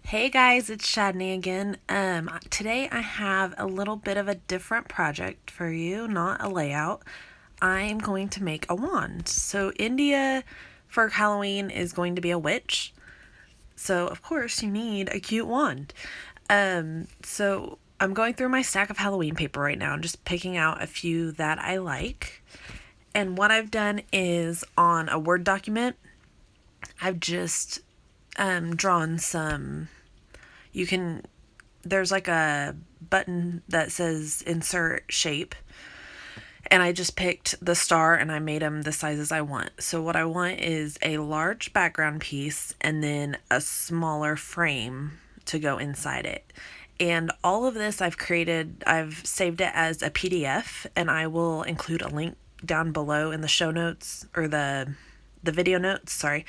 Hey guys, it's Shadney again. Today I have a little bit of a different project for you, not a layout. I am going to make a wand. So India for Halloween is going to be a witch. So of course you need a cute wand. So I'm going through my stack of Halloween paper right now and just picking out a few that I like. And what I've done is on a Word document, I've just drawn some. You can there's like a button that says insert shape, and I just picked the star and I made them the sizes I want. So what I want is a large background piece and then a smaller frame to go inside it. And all of this I've saved it as a PDF, and I will include a link down below in the show notes, or the video notes, sorry.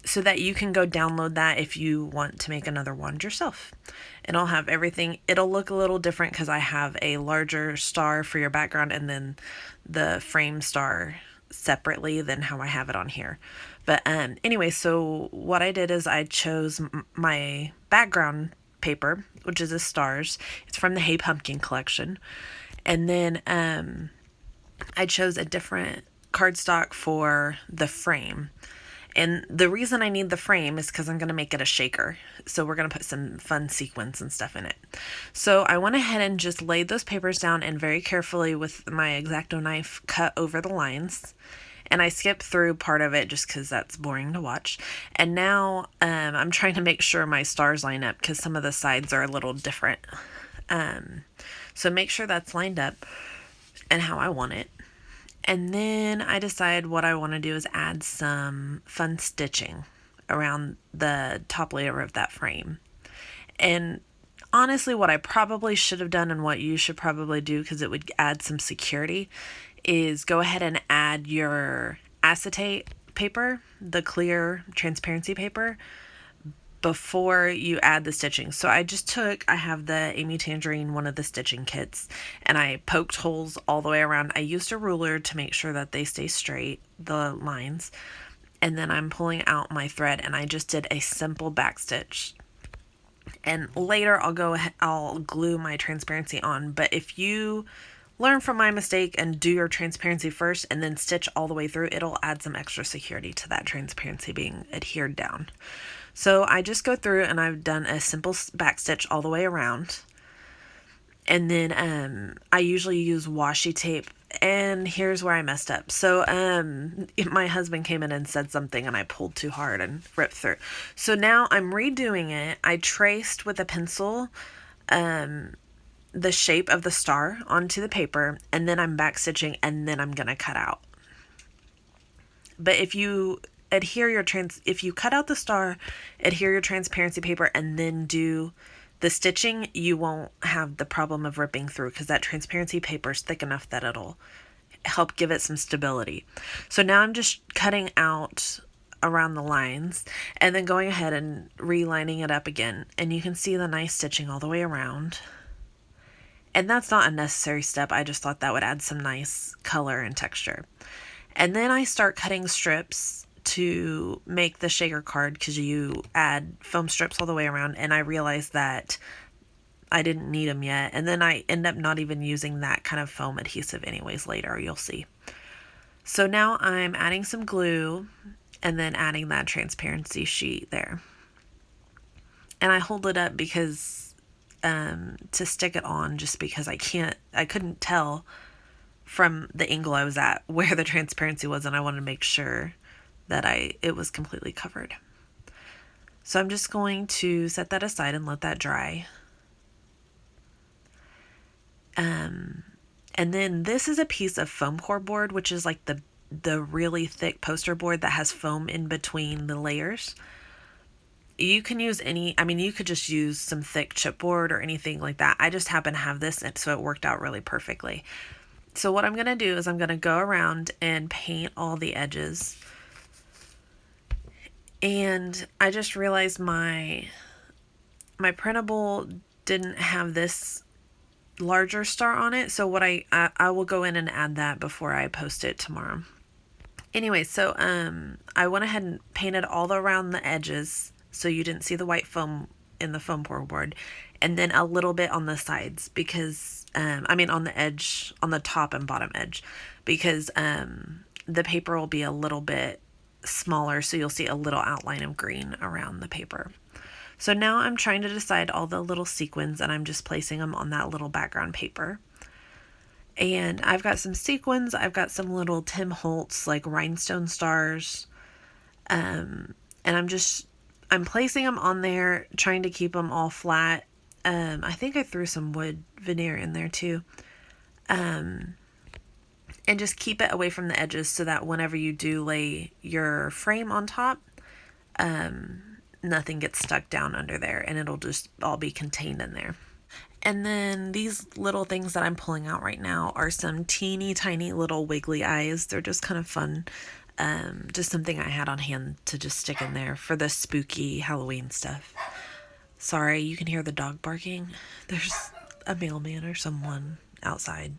So that you can go download that if you want to make another wand yourself. And I'll have everything. It'll look a little different because I have a larger star for your background and then the frame star separately than how I have it on here. But anyway, so what I did is I chose my background paper, which is the stars. It's from the Hey Pumpkin collection. And then I chose a different cardstock for the frame. And the reason I need the frame is because I'm going to make it a shaker. So we're going to put some fun sequins and stuff in it. So I went ahead and just laid those papers down and very carefully with my X-Acto knife cut over the lines. And I skipped through part of it just because that's boring to watch. And now I'm trying to make sure my stars line up because some of the sides are a little different. So make sure that's lined up and how I want it. And then I decide what I want to do is add some fun stitching around the top layer of that frame. And honestly, what I probably should have done and what you should probably do, because it would add some security, is go ahead and add your acetate paper, the clear transparency paper, before you add the stitching. So I have the Amy Tangerine, one of the stitching kits, and I poked holes all the way around. I used a ruler to make sure that they stay straight, the lines, and then I'm pulling out my thread and I just did a simple back stitch. And later I'll glue my transparency on, but if you learn from my mistake and do your transparency first and then stitch all the way through, it'll add some extra security to that transparency being adhered down. So I just go through and I've done a simple back stitch all the way around. And then I usually use washi tape. And here's where I messed up. So my husband came in and said something and I pulled too hard and ripped through. So now I'm redoing it. I traced with a pencil the shape of the star onto the paper, and then I'm back stitching, and then I'm going to cut out. But if you if you cut out the star, adhere your transparency paper, and then do the stitching, you won't have the problem of ripping through because that transparency paper is thick enough that it'll help give it some stability. So now I'm just cutting out around the lines and then going ahead and relining it up again, and you can see the nice stitching all the way around. And that's not a necessary step. I just thought that would add some nice color and texture. And then I start cutting strips to make the shaker card because you add foam strips all the way around, and I realized that I didn't need them yet, and then I end up not even using that kind of foam adhesive anyways later, you'll see. So now I'm adding some glue and then adding that transparency sheet there. And I hold it up because to stick it on, just because I couldn't tell from the angle I was at where the transparency was, and I wanted to make sure that it was completely covered. So I'm just going to set that aside and let that dry. And then this is a piece of foam core board, which is like the really thick poster board that has foam in between the layers. You can use you could just use some thick chipboard or anything like that. I just happen to have this, so it worked out really perfectly. So what I'm going to do is I'm going to go around and paint all the edges. And I just realized my printable didn't have this larger star on it, so what I will go in and add that before I post it tomorrow. Anyway, so I went ahead and painted all around the edges so you didn't see the white foam in the foam core board, and then a little bit on the sides because on the edge, on the top and bottom edge, because the paper will be a little bit smaller, so you'll see a little outline of green around the paper. So now I'm trying to decide all the little sequins, and I'm just placing them on that little background paper. And I've got some sequins, I've got some little Tim Holtz like rhinestone stars, and I'm placing them on there, trying to keep them all flat. I think I threw some wood veneer in there too. And just keep it away from the edges so that whenever you do lay your frame on top, nothing gets stuck down under there, and it'll just all be contained in there. And then these little things that I'm pulling out right now are some teeny tiny little wiggly eyes. They're just kind of fun. Just something I had on hand to just stick in there for the spooky Halloween stuff. Sorry, you can hear the dog barking. There's a mailman or someone outside.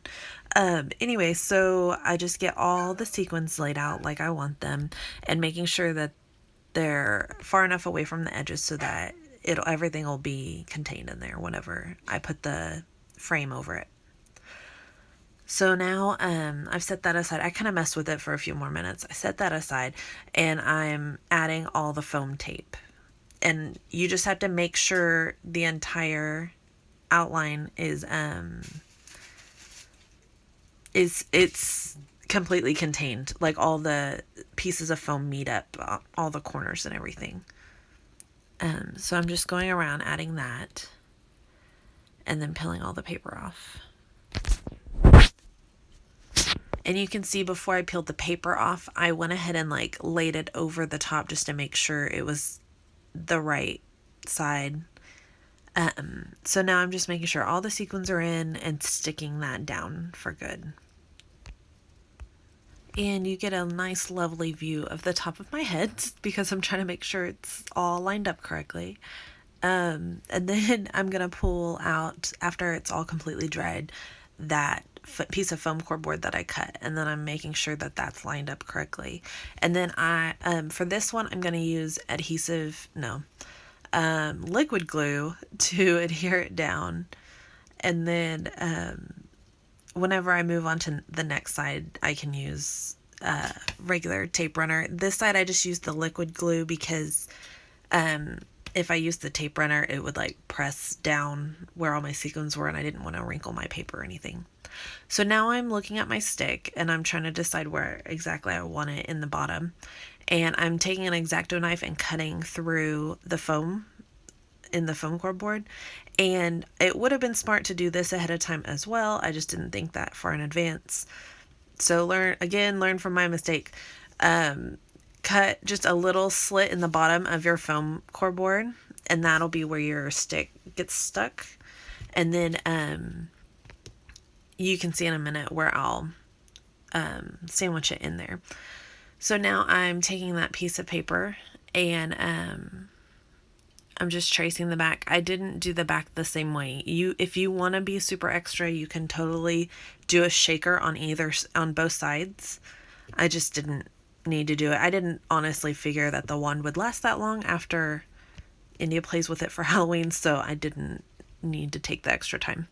Anyway, so I just get all the sequins laid out like I want them, and making sure that they're far enough away from the edges so that everything will be contained in there whenever I put the frame over it. So now I've set that aside. I kind of messed with it for a few more minutes. I set that aside, and I'm adding all the foam tape. And you just have to make sure the entire outline is it's completely contained. Like all the pieces of foam meet up, all the corners and everything. So I'm just going around adding that and then peeling all the paper off. And you can see before I peeled the paper off, I went ahead and like laid it over the top just to make sure it was the right side. So now I'm just making sure all the sequins are in and sticking that down for good. And you get a nice lovely view of the top of my head because I'm trying to make sure it's all lined up correctly. And then I'm going to pull out, after it's all completely dried, that piece of foam core board that I cut, and then I'm making sure that that's lined up correctly. And then for this one, I'm going to use liquid glue to adhere it down. And then whenever I move on to the next side, I can use regular tape runner. This side I just used the liquid glue because if I used the tape runner, it would like press down where all my sequins were, and I didn't want to wrinkle my paper or anything. So now I'm looking at my stick, and I'm trying to decide where exactly I want it in the bottom. And I'm taking an X-Acto knife and cutting through the foam in the foam core board. And it would have been smart to do this ahead of time as well. I just didn't think that far in advance. So learn from my mistake. Cut just a little slit in the bottom of your foam core board, and that'll be where your stick gets stuck. And then you can see in a minute where I'll sandwich it in there. So now I'm taking that piece of paper and I'm just tracing the back. I didn't do the back the same way. If you want to be super extra, you can totally do a shaker on both sides. I just didn't need to do it. I didn't honestly figure that the wand would last that long after India plays with it for Halloween, so I didn't need to take the extra time.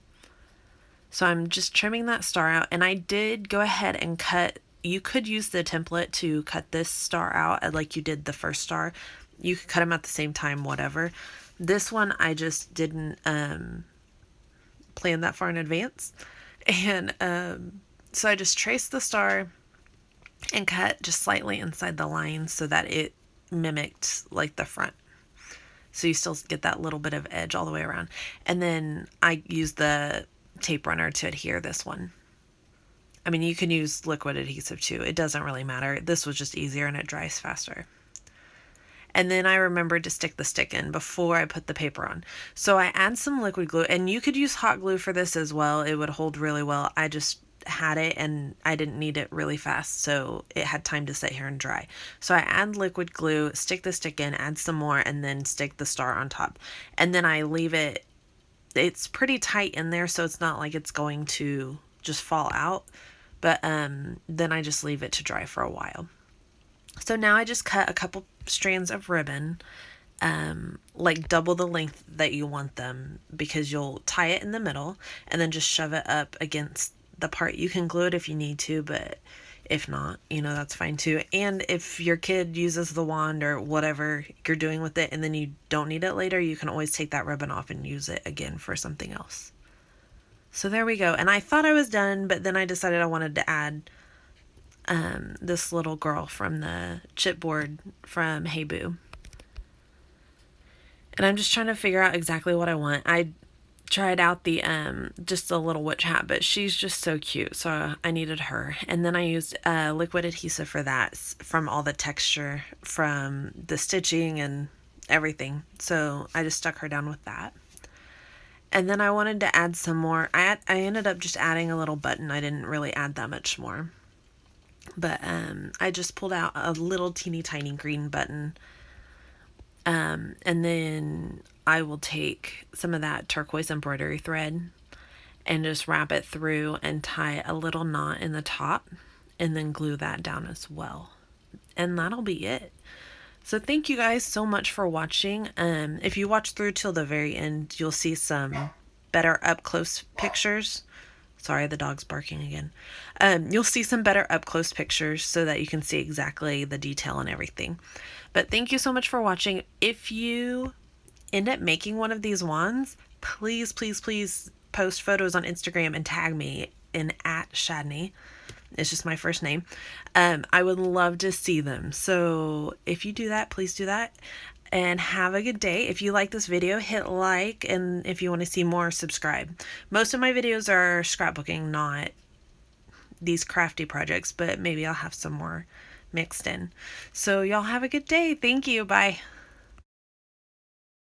So I'm just trimming that star out, and I did go ahead and cut. You could use the template to cut this star out like you did the first star. You could cut them at the same time, whatever. This one, I just didn't plan that far in advance. And so I just traced the star and cut just slightly inside the line so that it mimicked like the front. So you still get that little bit of edge all the way around. And then I used the tape runner to adhere this one. I mean, you can use liquid adhesive too. It doesn't really matter. This was just easier and it dries faster. And then I remembered to stick the stick in before I put the paper on. So I add some liquid glue, and you could use hot glue for this as well. It would hold really well. I just had it and I didn't need it really fast, so it had time to sit here and dry. So I add liquid glue, stick the stick in, add some more, and then stick the star on top. And then I leave it, it's pretty tight in there, so it's not like it's going to just fall out. But then I just leave it to dry for a while. So now I just cut a couple strands of ribbon like double the length that you want them, because you'll tie it in the middle and then just shove it up against the part. You can glue it if you need to, but if not, that's fine too. And if your kid uses the wand or whatever you're doing with it and then you don't need it later, you can always take that ribbon off and use it again for something else. So there we go. And I thought I was done, but then I decided I wanted to add this little girl from the chipboard from Hey Boo. And I'm just trying to figure out exactly what I want. I tried out the just a little witch hat, but she's just so cute, so I needed her. And then I used liquid adhesive for that, from all the texture from the stitching and everything. So I just stuck her down with that. And then I wanted to add some more. I ended up just adding a little button. I didn't really add that much more, but I just pulled out a little teeny tiny green button. And then I will take some of that turquoise embroidery thread and just wrap it through and tie a little knot in the top and then glue that down as well. And that'll be it. So thank you guys so much for watching. If you watch through till the very end, you'll see some better up close pictures. Sorry, the dog's barking again. You'll see some better up close pictures so that you can see exactly the detail and everything. But thank you so much for watching. If you end up making one of these wands, please, please, please post photos on Instagram and tag me in @Shadney. It's just my first name. I would love to see them. So if you do that, please do that. And have a good day. If you like this video, hit like, and if you want to see more, subscribe. Most of my videos are scrapbooking, not these crafty projects, but maybe I'll have some more mixed in. So y'all have a good day. Thank you. Bye.